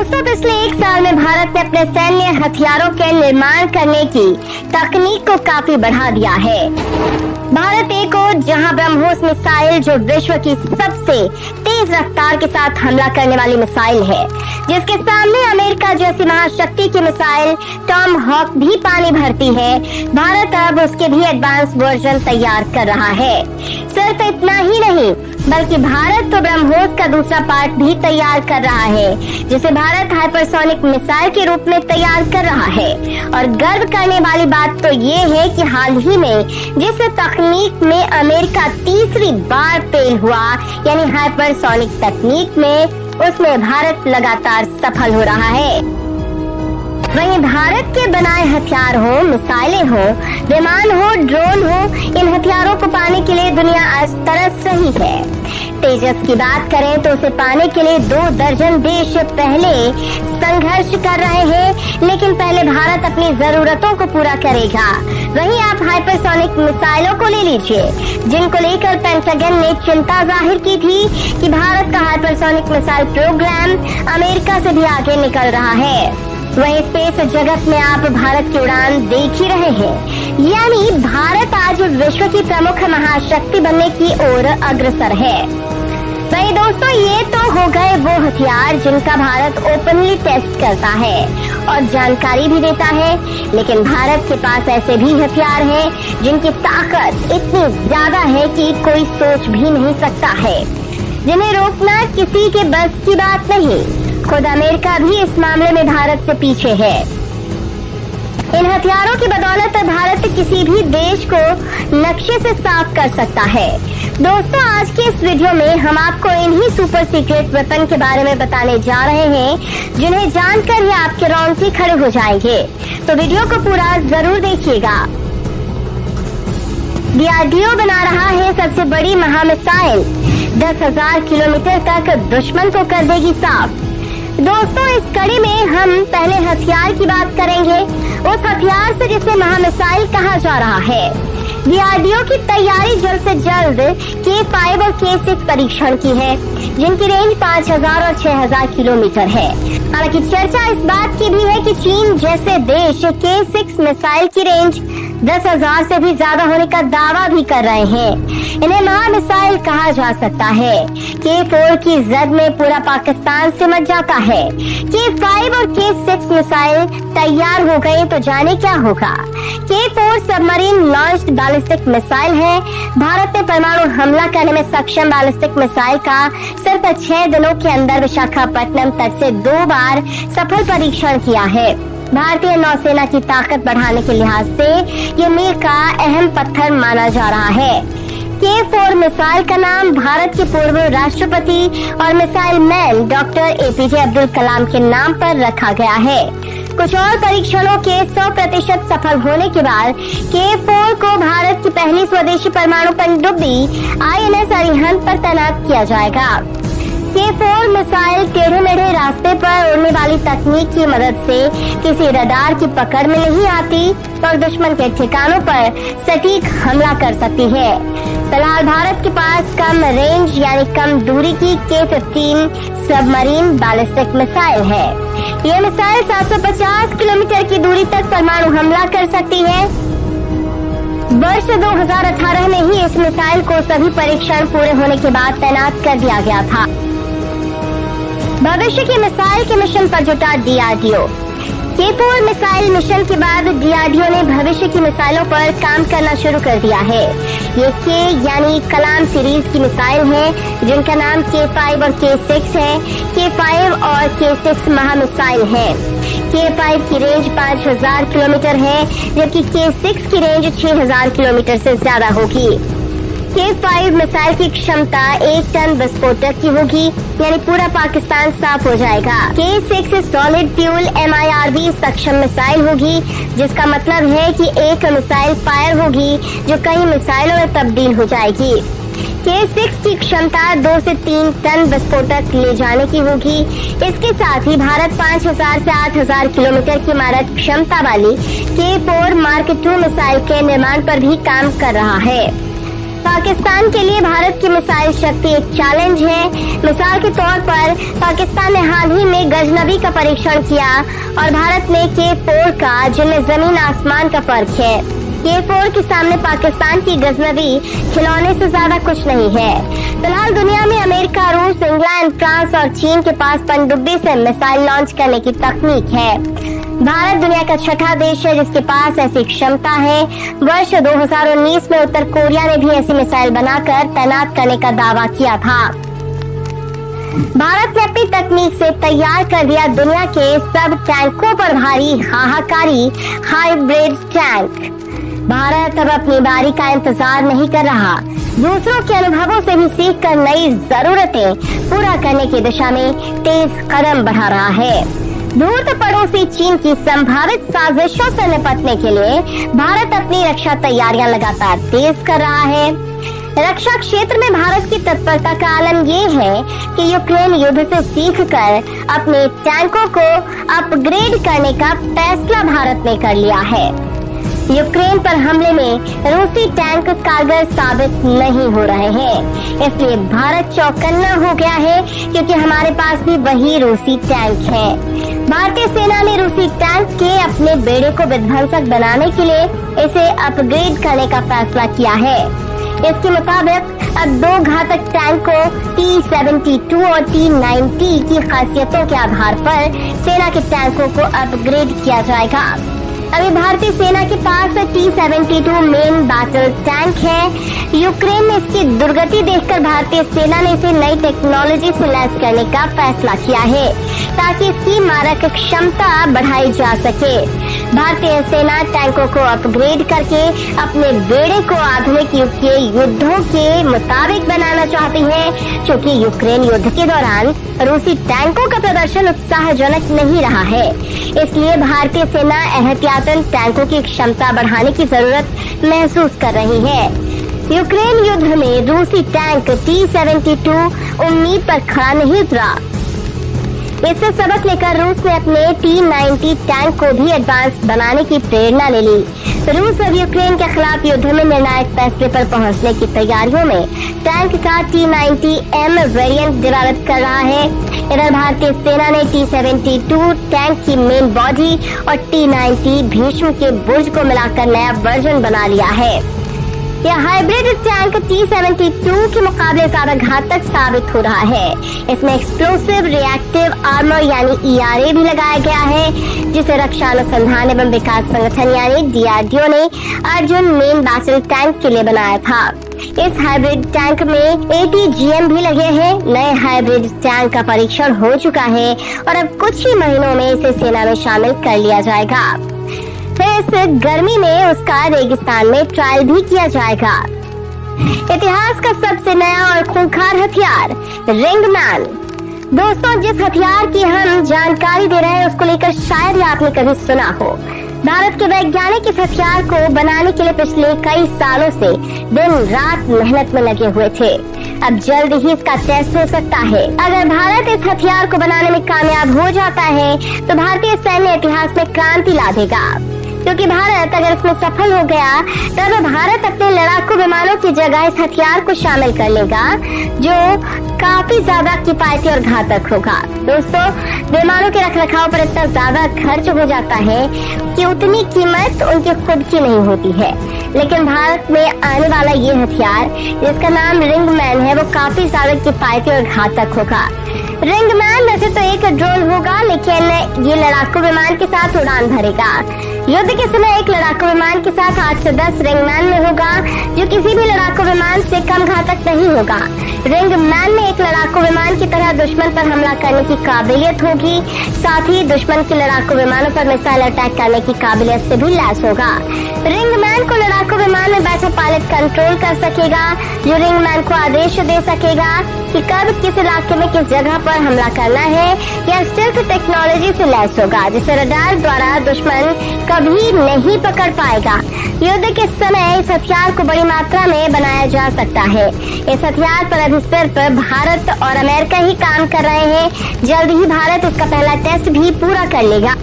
दोस्तों, पिछले एक साल में भारत ने अपने सैन्य हथियारों के निर्माण करने की तकनीक को काफी बढ़ा दिया है। भारत एक और जहां ब्रह्मोस मिसाइल, जो विश्व की सबसे तेज रफ्तार के साथ हमला करने वाली मिसाइल है, जिसके सामने अमेरिका जैसी महाशक्ति की मिसाइल टॉम हॉक भी पानी भरती है, भारत अब उसके भी एडवांस वर्जन तैयार कर रहा है। सिर्फ इतना ही नहीं, बल्कि भारत तो ब्रह्मोस का दूसरा पार्ट भी तैयार कर रहा है, जिसे भारत हाइपरसोनिक मिसाइल के रूप में तैयार कर रहा है। और गर्व करने वाली बात तो ये है कि हाल ही में जिस तकनीक में अमेरिका तीसरी बार फेल हुआ, यानी हाइपरसोनिक तकनीक में, उसमें भारत लगातार सफल हो रहा है। वहीं भारत के बनाए हथियार हो, मिसाइलें हो, विमान हो, ड्रोन हो, इन हथियारों को पाने के लिए दुनिया आज तरस रही है। तेजस की बात करें तो उसे पाने के लिए 2 दर्जन देश पहले संघर्ष कर रहे हैं, लेकिन पहले भारत अपनी जरूरतों को पूरा करेगा। वहीं आप हाइपरसोनिक मिसाइलों को ले लीजिए, जिनको लेकर पेंटागन ने चिंता जाहिर की थी कि भारत का हाइपरसोनिक मिसाइल प्रोग्राम अमेरिका से भी आगे निकल रहा है। वहीं स्पेस जगत में आप भारत की उड़ान देख ही रहे हैं, यानी भारत आज विश्व की प्रमुख महाशक्ति बनने की ओर अग्रसर है। वहीं दोस्तों, ये तो हो गए वो हथियार जिनका भारत ओपनली टेस्ट करता है और जानकारी भी देता है, लेकिन भारत के पास ऐसे भी हथियार हैं जिनकी ताकत इतनी ज्यादा है कि कोई सोच भी नहीं सकता है, जिन्हें रोकना किसी के बस की बात नहीं। खुद अमेरिका भी इस मामले में भारत से पीछे है। इन हथियारों की बदौलत भारत किसी भी देश को नक्शे से साफ कर सकता है। दोस्तों, आज के इस वीडियो में हम आपको इन्हीं सुपर सीक्रेट वेपन के बारे में बताने जा रहे हैं, जिन्हें जानकर ही आपके रोंगटे खड़े हो जाएंगे। तो वीडियो को पूरा जरूर देखिएगा। डीआरडीओ बना रहा है सबसे बड़ी महामिसाइल, 10,000 किलोमीटर तक दुश्मन को कर देगी साफ। दोस्तों, इस कड़ी में हम पहले हथियार की बात करेंगे, उस हथियार से जिसे महामिसाइल कहा जा रहा है। डीआरडीओ की तैयारी जल्द से जल्द K5 और K6 परीक्षण की है, जिनकी रेंज 5,000 और 6,000 किलोमीटर है। हालांकि चर्चा इस बात की भी है कि चीन जैसे देश K6 मिसाइल की रेंज 10,000 से भी ज्यादा होने का दावा भी कर रहे हैं। इन्हें महामिसाइल कहा जा सकता है। K4 की जद में पूरा पाकिस्तान सिमट जाता है। K5 और K6 मिसाइल तैयार हो गए तो जाने क्या होगा। K4 submarine launched ballistic missile है। भारत ने परमाणु हमला करने में सक्षम बैलिस्टिक मिसाइल का सिर्फ 6 दिनों के अंदर विशाखापट्टनम तट से 2 बार सफल परीक्षण किया है। भारतीय नौसेना की ताकत बढ़ाने के लिहाज से ये मील का अहम पत्थर माना जा रहा है। K4 मिसाइल का नाम भारत के पूर्व राष्ट्रपति और missile man doctor APJ Abdul Kalam के नाम पर रखा गया है। कुछ और परीक्षणों के 100% सफल होने के बाद K4 को भारत की पहली स्वदेशी परमाणु पनडुब्बी INS अरिहंत पर तैनात किया जाएगा। K4 मिसाइल टेढ़े मेढ़े रास्ते पर उड़ने वाली तकनीक की मदद से किसी रडार की पकड़ में नहीं आती और दुश्मन के ठिकानों पर सटीक हमला कर सकती है। फिलहाल भारत के पास कम रेंज यानी कम दूरी की K15 सबमरीन बैलिस्टिक मिसाइल है। ये मिसाइल 750 किलोमीटर की दूरी तक परमाणु हमला कर सकती है। वर्ष 2018 में ही इस मिसाइल को सभी परीक्षण पूरे होने के बाद तैनात कर दिया गया था। भविष्य की मिसाइल के मिशन पर जुटा डीआरडीओ। K4 मिसाइल मिशन के बाद डीआरडीओ ने भविष्य की मिसाइलों पर काम करना शुरू कर दिया है। ये K यानी कलाम सीरीज की मिसाइल है, जिनका नाम K5 और K6 है। K5 और K6 महामिसाइल है। K5 की रेंज 5,000 किलोमीटर है, जबकि K6 की रेंज 6,000 किलोमीटर से ज्यादा होगी। K5 मिसाइल की क्षमता 1 टन विस्फोटक की होगी, यानी पूरा पाकिस्तान साफ हो जाएगा। K6 सॉलिड फ्यूल MIRV सक्षम मिसाइल होगी, जिसका मतलब है कि एक मिसाइल फायर होगी जो कई मिसाइलों में तब्दील हो जाएगी। K6 की क्षमता 2 से 3 टन विस्फोटक ले जाने की होगी। इसके साथ ही भारत 5,000 से 8,000 किलोमीटर की मारक क्षमता वाली K4 मार्क II मिसाइल के निर्माण पर भी काम कर रहा है। पाकिस्तान के लिए भारत की मिसाइल शक्ति एक चैलेंज है। मिसाल के तौर पर पाकिस्तान ने हाल ही में गजनबी का परीक्षण किया और भारत ने K4 का, जिनमें जमीन आसमान का फर्क है। K4 के सामने पाकिस्तान की गजनबी खिलौने से ज्यादा कुछ नहीं है। फिलहाल दुनिया में अमेरिका, रूस, इंग्लैंड, फ्रांस और चीन के पास पनडुब्बी से मिसाइल लॉन्च करने की तकनीक है। भारत दुनिया का छठा देश है जिसके पास ऐसी क्षमता है। वर्ष 2019 में उत्तर कोरिया ने भी ऐसी मिसाइल बनाकर तैनात करने का दावा किया था। भारत ने अपनी तकनीक से तैयार कर दिया दुनिया के सब टैंकों पर भारी हाहाकारी हाइब्रिड टैंक। भारत अब अपनी बारी का इंतजार नहीं कर रहा, दूसरों के अनुभवों से भी सीखकर नई जरूरतें पूरा करने की दिशा में तेज कदम बढ़ा रहा है। धूर्त पड़ोसी चीन की संभावित साजिशों से निपटने के लिए भारत अपनी रक्षा तैयारियां लगातार तेज कर रहा है। रक्षा क्षेत्र में भारत की तत्परता का आलम ये है कि यूक्रेन युद्ध से सीखकर अपने टैंकों को अपग्रेड करने का फैसला भारत ने कर लिया है। यूक्रेन पर हमले में रूसी टैंक कारगर साबित नहीं हो रहे हैं, इसलिए भारत चौकन्ना हो गया है क्योंकि हमारे पास भी वही रूसी टैंक है। भारतीय सेना ने रूसी टैंक के अपने बेड़े को विध्वंसक बनाने के लिए इसे अपग्रेड करने का फैसला किया है। इसके मुताबिक अब 2 घातक टैंकों T-72 और T-90 की खासियतों के आधार पर सेना के टैंकों को अपग्रेड किया जाएगा। अभी भारतीय सेना के पास T-72 मेन बैटल टैंक है। यूक्रेन में इसकी दुर्गति देखकर भारतीय सेना ने इसे नई टेक्नोलॉजी से लैस करने का फैसला किया है ताकि इसकी मारक क्षमता बढ़ाई जा सके। भारतीय सेना टैंकों को अपग्रेड करके अपने बेड़े को आधुनिक युग के युद्धों के मुताबिक बनाना चाहती है, क्योंकि यूक्रेन युद्ध के दौरान रूसी टैंकों का प्रदर्शन उत्साहजनक नहीं रहा है। इसलिए भारतीय सेना एहतियातन टैंकों की क्षमता बढ़ाने की जरूरत महसूस कर रही है। यूक्रेन युद्ध में रूसी टैंक T-72 उम्मीद पर खड़ा नहीं उतरा। इससे सबक लेकर रूस ने अपने T-90 टैंक को भी एडवांस बनाने की प्रेरणा ले ली। रूस अब यूक्रेन के खिलाफ युद्ध में निर्णायक फैसले पर पहुंचने की तैयारियों में टैंक का T-90M वेरिएंट डेवलप कर रहा है। इधर भारतीय सेना ने T-72 टैंक की मेन बॉडी और T-90 भीष्म के बुर्ज को मिलाकर नया वर्जन बना लिया है। यह हाइब्रिड टैंक T-72 के मुकाबले ज्यादा घातक साबित हो रहा है। इसमें एक्सप्लोसिव रिएक्टिव आर्मर यानी ERA भी लगाया गया है, जिसे रक्षा अनुसंधान एवं विकास संगठन यानी DRDO ने अर्जुन मेन बैटल टैंक के लिए बनाया था। इस हाइब्रिड टैंक में ATGM भी लगे हैं। नए हाइब्रिड टैंक का परीक्षण हो चुका है और अब कुछ ही महीनों में इसे सेना में शामिल कर लिया जाएगा। फिर इस गर्मी में उसका रेगिस्तान में ट्रायल भी किया जाएगा। इतिहास का सबसे नया और खूंखार हथियार रिंगमैन। दोस्तों, जिस हथियार की हम जानकारी दे रहे हैं उसको लेकर शायद ही आपने कभी सुना हो। भारत के वैज्ञानिक इस हथियार को बनाने के लिए पिछले कई सालों से दिन रात मेहनत में लगे हुए थे। अब जल्द ही इसका टेस्ट हो सकता है। अगर भारत इस हथियार को बनाने में कामयाब हो जाता है तो भारतीय सैन्य इतिहास में क्रांति ला देगा, क्योंकि भारत अगर इसमें सफल हो गया तब भारत अपने लड़ाकू विमानों की जगह इस हथियार को शामिल कर लेगा, जो काफी ज्यादा किफायती और घातक होगा। दोस्तों, विमानों के रखरखाव पर इतना ज्यादा खर्च हो जाता है कि उतनी कीमत उनकी खुद की नहीं होती है, लेकिन भारत में आने वाला ये हथियार जिसका नाम रिंगमैन है वो काफी ज्यादा किफायती और घातक होगा। रिंगमैन वैसे तो एक ड्रोन होगा, लेकिन ये लड़ाकू विमान के साथ उड़ान भरेगा। युद्ध के समय एक लड़ाकू विमान के साथ 8 से 10 रिंगमैन में होगा, जो किसी भी लड़ाकू विमान से कम घातक नहीं होगा। रिंगमैन में एक लड़ाकू विमान की तरह दुश्मन पर हमला करने की काबिलियत होगी, साथ ही दुश्मन के लड़ाकू विमानों पर मिसाइल अटैक करने की काबिलियत से भी लैस होगा। रिंगमैन को लड़ाकू विमान में बैठे पायलट कंट्रोल कर सकेगा, जो रिंगमैन को आदेश दे सकेगा कि कब किस इलाके में किस जगह पर हमला करना है। यह स्टेल्थ टेक्नोलॉजी से लैस होगा, जिसे रडार द्वारा दुश्मन कभी नहीं पकड़ पाएगा। युद्ध के समय इस हथियार को बड़ी मात्रा में बनाया जा सकता है। इस हथियार पर अभी सिर्फ भारत और अमेरिका ही काम कर रहे हैं। जल्द ही भारत इसका पहला टेस्ट भी पूरा कर लेगा।